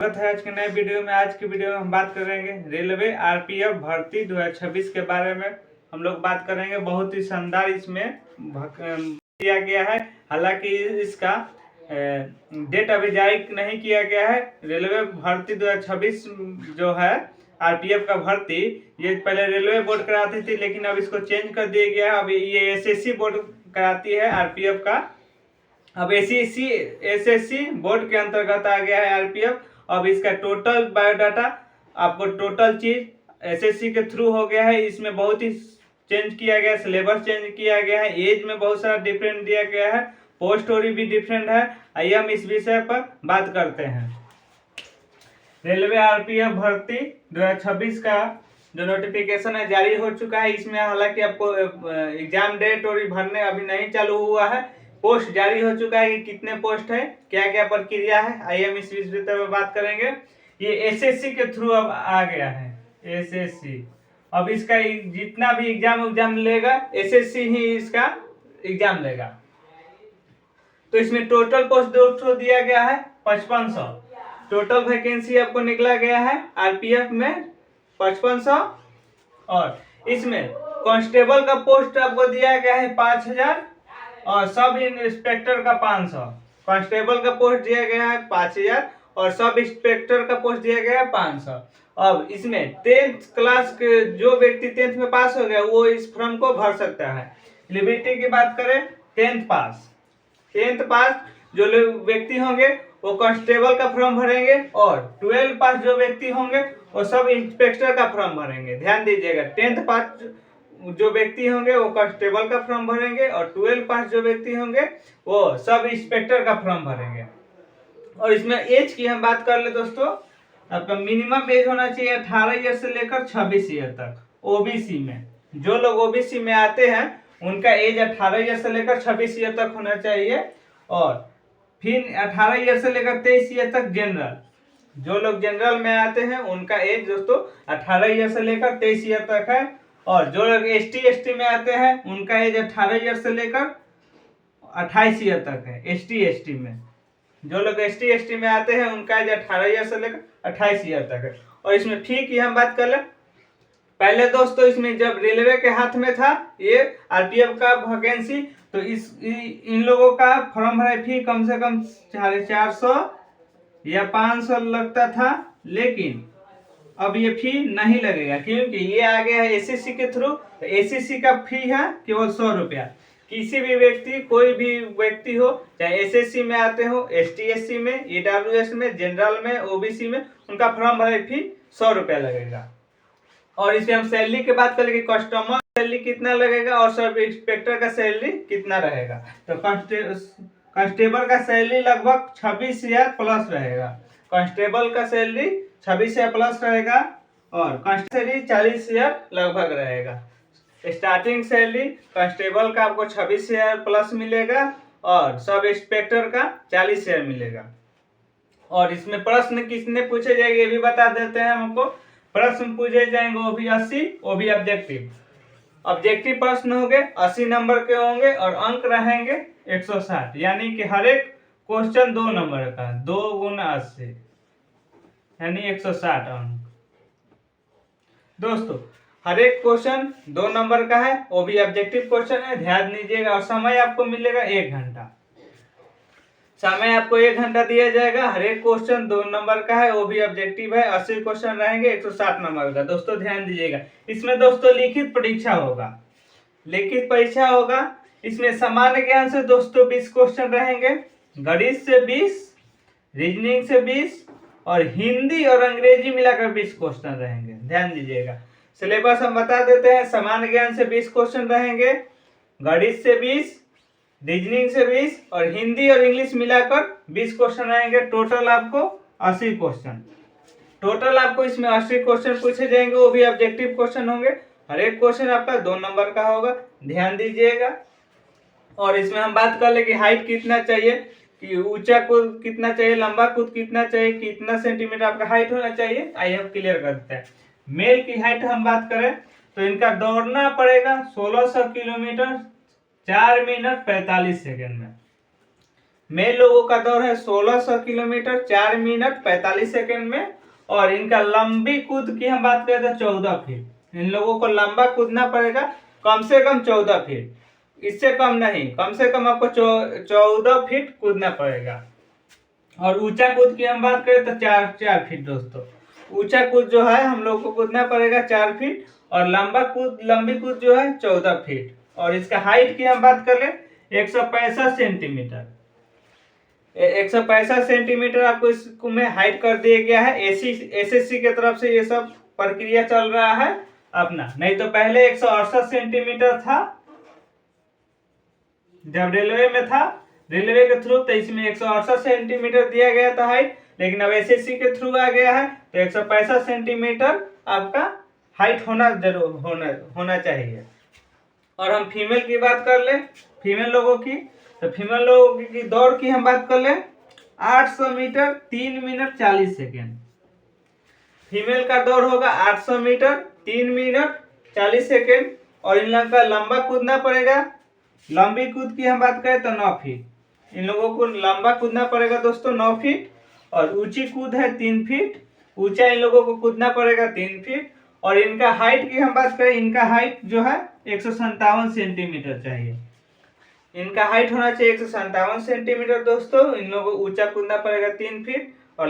स्वागत है आज के नए वीडियो में। आज की वीडियो में हम बात करेंगे रेलवे आरपीएफ भर्ती 2026 के बारे में। हम लोग बात करेंगे, बहुत ही शानदार इसमें दिया गया है। हालांकि इसका डेट अभी जारी नहीं किया गया है। रेलवे भर्ती 2026 जो है आरपीएफ का भर्ती, ये पहले रेलवे बोर्ड कराती थी, लेकिन अब इसको चेंज कर दिया गया है। अभी ये एसएससी बोर्ड कराती है आरपीएफ का। अब एसएससी बोर्ड के अंतर्गत आ गया है आरपीएफ। अब इसका टोटल बायोडाटा, आपको टोटल चीज एसएससी के थ्रू हो गया है। इसमें बहुत ही चेंज किया गया, सिलेबस चेंज किया गया है, एज में बहुत सारा डिफरेंट दिया गया है, पोस्ट स्टोरी भी डिफरेंट है। आइए हम इस विषय पर बात करते हैं। रेलवे आरपीएफ भर्ती 2026 का जो नोटिफिकेशन है जारी हो चुका है। इसमें हालांकि आपको एग्जाम डेट और भरने अभी नहीं चालू हुआ है। पोस्ट जारी हो चुका है कि कितने पोस्ट है, क्या क्या प्रक्रिया है, आइए हम इस विषय पर बात करेंगे। ये एसएससी के थ्रू अब आ गया है, एसएससी। अब इसका जितना भी एग्जाम लेगा, एसएससी ही इसका एग्जाम लेगा। तो इसमें टोटल पोस्ट 200 दिया गया है, 5500 टोटल वैकेंसी आपको निकला गया है आरपीएफ में 5500। और इसमें कांस्टेबल का पोस्ट आपको दिया गया है 5000 और सब इंस्पेक्टर का 500। कांस्टेबल का पोस्ट दिया गया है 5000 और सब इंस्पेक्टर का पोस्ट दिया गया है 500। अब इसमें 10th क्लास के जो व्यक्ति 10th में पास हो गया वो इस फॉर्म को भर सकता है। एलिजिबिलिटी की बात करें, 10th पास जो व्यक्ति होंगे वो कांस्टेबल का फॉर्म भरेंगे, और 12 पास जो व्यक्ति होंगे वो सब इंस्पेक्टर का फॉर्म भरेंगे। ध्यान दीजिएगा, 10th पास जो व्यक्ति होंगे वो कांस्टेबल का फॉर्म भरेंगे, और 12 पास जो व्यक्ति होंगे वो सब इंस्पेक्टर का फॉर्म भरेंगे। और इसमें एज की हम बात कर ले दोस्तों, आपका मिनिमम एज होना चाहिए 18 ईयर से लेकर 26 ईयर तक। ओबीसी में जो लोग ओबीसी में आते हैं उनका एज 18 ईयर से लेकर 26 ईयर तक होना चाहिए। और फिर 18 ईयर से लेकर 23 ईयर तक जनरल, जो लोग जनरल में आते हैं उनका एज दोस्तों 18 ईयर से लेकर 23 ईयर तक है। और जो लोग एसटी में आते हैं उनका एज 18 ईयर से लेकर 28 ईयर तक है। एसटी में जो लोग एसटी में आते हैं उनका एज 18 ईयर से लेकर 28 ईयर तक है। और इसमें फी की हम बात कर ले। पहले दोस्तों इसमें जब रेलवे के हाथ में था ये आरपीएफ का वैकेंसी, तो इन लोगों का फॉर्म भराई फी कम से कम 450 या 500 लगता था, लेकिन अब ये फी नहीं लगेगा क्योंकि ये आ गया है एसएससी के थ्रू। तो एसएससी का फी है केवल 100 रुपया। किसी भी व्यक्ति, कोई भी व्यक्ति हो, चाहे एसएससी में आते हो, एसटी में, ईडब्ल्यूएस में, जनरल में, ओबीसी में, उनका फॉर्म भराई फी 100 रुपया लगेगा। और इसमें हम सैलरी की बात करेंगे, कस्टमर सैलरी कितना लगेगा और सब इंस्पेक्टर का सैलरी कितना रहेगा। तो कांस्टेबल का सैलरी लगभग 26,000 प्लस रहेगा। कांस्टेबल का सैलरी 26,000 प्लस रहेगा और कांस्टेबल 40,000 लगभग रहेगा। स्टार्टिंग सैलरी कांस्टेबल का आपको 26,000 प्लस मिलेगा और सब इंस्पेक्टर का 40,000 मिलेगा। और इसमें प्रश्न किसने पूछे जाएंगे ये भी बता देते हैं हमको। प्रश्न पूछे जाएंगे वो भी 80, वो भी ऑब्जेक्टिव प्रश्न होंगे, 80 नंबर के होंगे और अंक रहेंगे 160। यानी कि हर एक क्वेश्चन 2 नंबर का, 2 × 80 यानी 160 अंक। दोस्तों हर एक क्वेश्चन 2 नंबर का है, वो भी ऑब्जेक्टिव क्वेश्चन है, ध्यान दीजिएगा। और समय आपको मिलेगा 1 घंटा। समय आपको 1 घंटा दिया जाएगा। हर एक क्वेश्चन 2 नंबर का है, वो भी ऑब्जेक्टिव है। 80 क्वेश्चन रहेंगे, 160 नंबर का। दोस्तों ध्यान दीजिएगा, इसमें दोस्तों लिखित परीक्षा होगा। इसमें सामान्य ज्ञान से दोस्तों 20 क्वेश्चन रहेंगे, गणित से 20, रीजनिंग से 20 और हिंदी और अंग्रेजी मिलाकर 20 क्वेश्चन रहेंगे। ध्यान दीजिएगा, सिलेबस हम बता देते हैं। सामान्य ज्ञान से 20 क्वेश्चन रहेंगे, गणित से 20, रीजनिंग से 20 और हिंदी और इंग्लिश मिलाकर 20 क्वेश्चन रहेंगे। टोटल आपको 80 क्वेश्चन। टोटल आपको इसमें 80 क्वेश्चन पूछे जाएंगे, वो भी ऑब्जेक्टिव क्वेश्चन होंगे। हर एक क्वेश्चन आपका 2 नंबर का होगा, ध्यान दीजिएगा। और इसमें हम बात कर ले कि हाइट कितना चाहिए, कि ऊंचा कूद कितना चाहिए, लंबा कूद कितना चाहिए, कितना सेंटीमीटर आपका हाइट होना चाहिए। आइए हम क्लियर करते हैं। मेल की हाइट हम बात करें तो इनका दौड़ना पड़ेगा 1600 किलोमीटर 4 मिनट 45 सेकेंड में। मेल लोगों का दौड़ है 1600 किलोमीटर 4 मिनट 45 सेकंड में। और इनका लंबी कूद की हम बात करें तो 14 फीट। इन लोगों को लंबा कूदना पड़ेगा कम से कम 14 फीट, इससे कम नहीं, कम से कम आपको 14 फीट कूदना पड़ेगा। और ऊंचा कूद की हम बात करें तो 4 फीट दोस्तों। ऊंचा कूद जो है हम लोग को कूदना पड़ेगा 4 फीट, और लंबी कूद जो है 14 फीट। और इसका हाइट की हम बात कर ले 165 सेंटीमीटर। 165 सेंटीमीटर आपको इसमें हाइट कर दिया गया है। एसएससी की तरफ से ये सब प्रक्रिया चल रहा है अपना, नहीं तो पहले 168 सेंटीमीटर था जब रेलवे में था, रेलवे के थ्रू, तो इसमें 168 सेंटीमीटर दिया गया था हाइट। लेकिन अब एसएससी के थ्रू आ गया है तो 165 सेंटीमीटर आपका हाइट होना चाहिए। और हम फीमेल की बात कर ले, फीमेल लोगों की, तो फीमेल लोगों की दौड़ की हम बात कर ले 800 मीटर 3 मिनट 40 सेकेंड। फीमेल का दौड़ होगा 800 मीटर 3 मिनट 40 सेकेंड। और इन लोगों का लंबा कूदना पड़ेगा, लंबी कूद की हम बात करें तो 9 फीट। इन लोगों को लंबा कूदना पड़ेगा दोस्तों 9 फीट। और ऊंची कूद है 3 फीट, ऊंचा इन लोगों को कूदना पड़ेगा 3 फीट। और इनका हाइट की हम बात करें, इनका हाइट जो है 157 सेंटीमीटर चाहिए। इनका हाइट होना चाहिए 157 सेंटीमीटर दोस्तों। इन लोगों को ऊंचा कूदना पड़ेगा 3 फीट और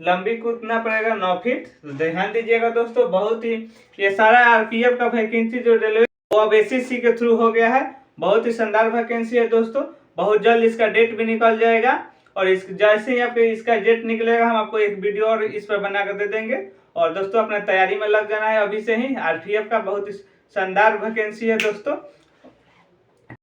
लंबी कूदना पड़ेगा 9 फीट। तो ध्यान दीजिएगा दोस्तों, बहुत ही ये सारा आरपीएफ का वैकेंसी जो रेलवे वो अब एसएससी के थ्रू हो गया है। बहुत ही शानदार वैकेंसी है दोस्तों, बहुत जल्द इसका डेट भी निकल जाएगा। और जैसे ही आपके इसका डेट निकलेगा हम आपको एक वीडियो और इस पर बना कर दे देंगे। और दोस्तों अपना तैयारी में लग जाना है अभी से ही। आरपीएफ का बहुत ही शानदार वैकेंसी है दोस्तों।